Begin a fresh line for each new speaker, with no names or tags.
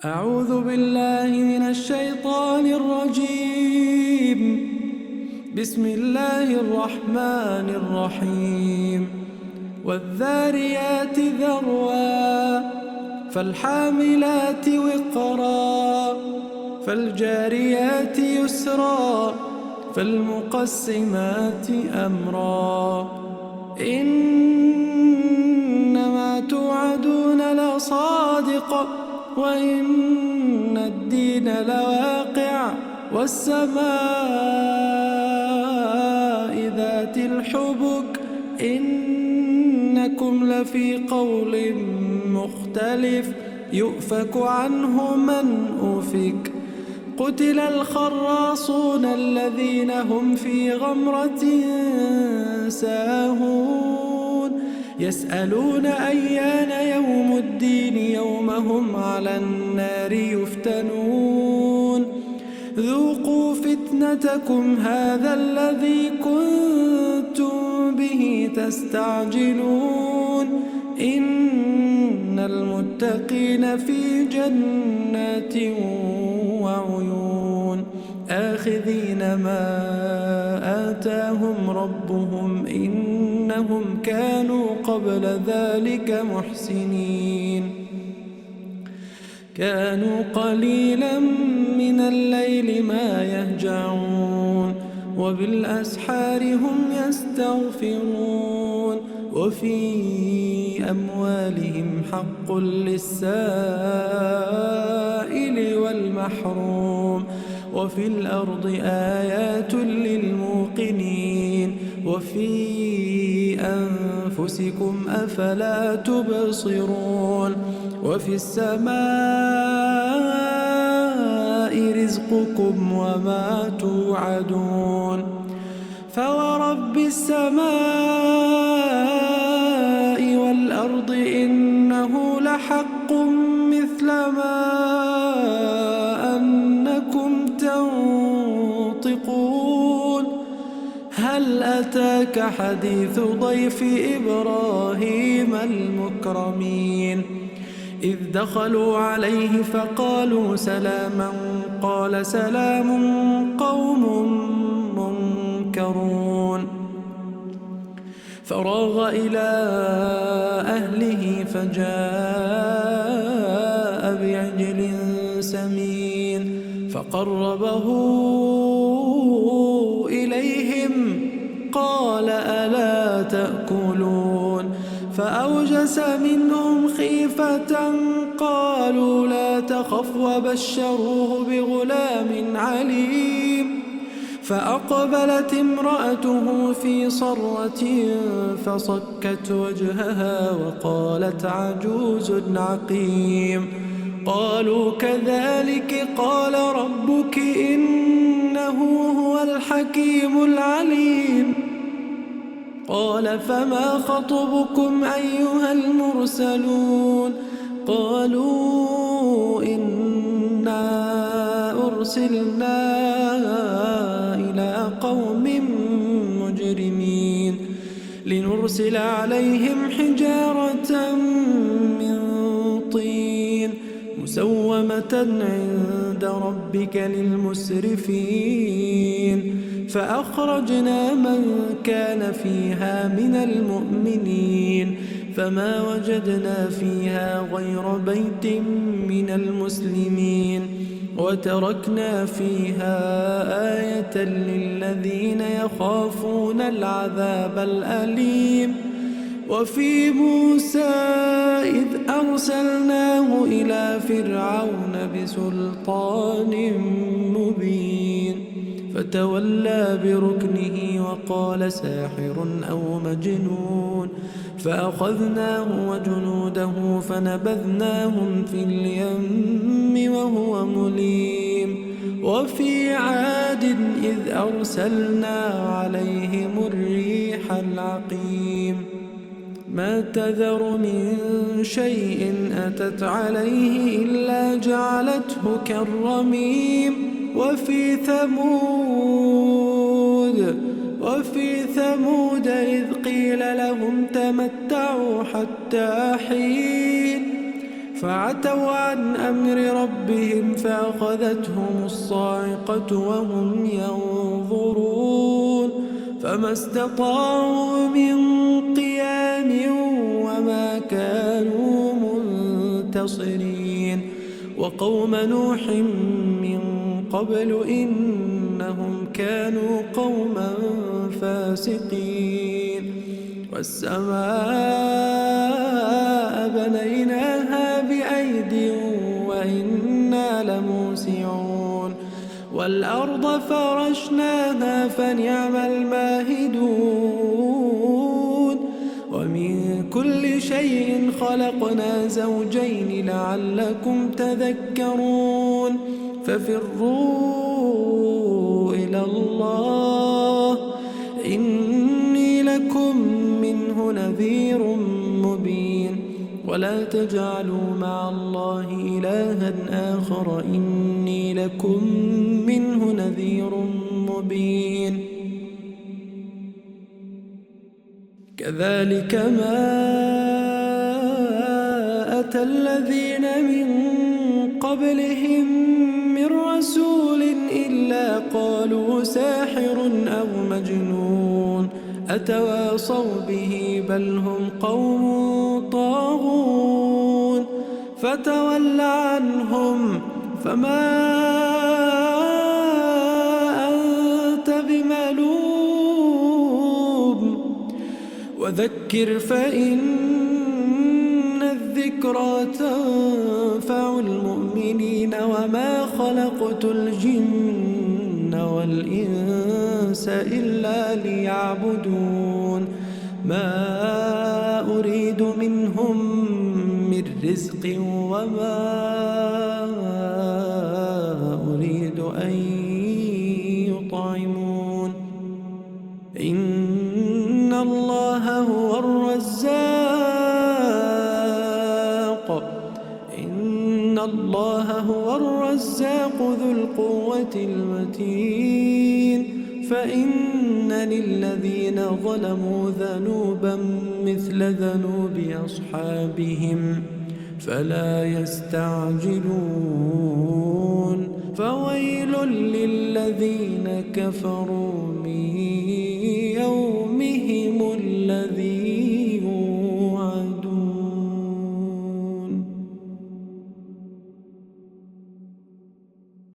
أعوذ بالله من الشيطان الرجيم. بسم الله الرحمن الرحيم. والذاريات ذروا فالحاملات وقرا فالجاريات يسرا فالمقسمات أمرا إنما توعدون لصادق وإن الدين لواقع والسماء ذات الحبك إنكم لفي قول مختلف يؤفك عنه من أفك قتل الخراصون الذين هم في غمرة ساهون يسألون أيان يوم الدين يوم هم على النار يفتنون ذوقوا فتنتكم هذا الذي كنتم به تستعجلون إن المتقين في جنات وعيون آخذين ما آتاهم ربهم إنهم كانوا قبل ذلك محسنين كانوا قليلا من الليل ما يهجعون وبالأسحار هم يستغفرون وفي أموالهم حق للسائل والمحروم وفي الأرض آيات للموقنين وفي أنفسكم أفلا تبصرون وفي السماء رزقكم وما توعدون فورب السماء والأرض إنه لحق مثل ما أنكم تنطقون هل أتاك حديث ضيف إبراهيم المكرمين إذ دخلوا عليه فقالوا سلاما قال سلام قوم منكرون فراغ إلى أهله فجاء بعجل سمين فقربه إليهم قال ألا تأكلون فأوجس منهم خيفة قالوا لا تخف وبشروه بغلام عليم فأقبلت امرأته في صرة فصكت وجهها وقالت عجوز عقيم قالوا كذلك قال ربك إنه هو الحكيم العليم قال فما خطبكم أيها المرسلون قالوا إنا أرسلنا إلى قوم مجرمين لنرسل عليهم حجارة من طين مسومة عند ربك للمسرفين فأخرجنا من كان فيها من المؤمنين فما وجدنا فيها غير بيت من المسلمين وتركنا فيها آية للذين يخافون العذاب الأليم وفي موسى إذ أرسلناه إلى فرعون بسلطان مبين فتولى بركنه وقال ساحر أو مجنون فأخذناه وجنوده فنبذناهم في اليم وهو مليم وفي عاد إذ أرسلنا عليهم الريح العقيم ما تذر من شيء أتت عليه إلا جعلته كالرميم وفي ثمود إذ قيل لهم تمتعوا حتى حين فعتوا عن أمر ربهم فأخذتهم الصاعقة وهم ينظرون فما استطاعوا من قيام وما كانوا منتصرين وقوم نوح من قبل إنهم كانوا قوما فاسقين والسماء بنيناها بأيد وإنا لموسعون والأرض فرشناها فنعم الماهدون ومن كل شيء خلقنا زوجين لعلكم تذكرون ففروا إلى الله إني لكم منه نذير مبين ولا تجعلوا مع الله إلها آخر إني لكم منه نذير مبين كذلك ما أتى الذين من قبلهم من رسول إلا قالوا ساحر أو مجنون أتواصوا به بل هم قوم طاغون فتول عنهم فما أنت بملوم وذكر فإن الذكرى تنفع المؤمنين وما خلقت الجن والإنس إلا ليعبدون ما أريد منهم من رزق وما أريد أن يطعمون إن الله هو الرزاق ذو القوة المتين فإن للذين ظلموا ذنوبا مثل ذنوب أصحابهم فلا يستعجلون فويل للذين كفروا من يومهم الذي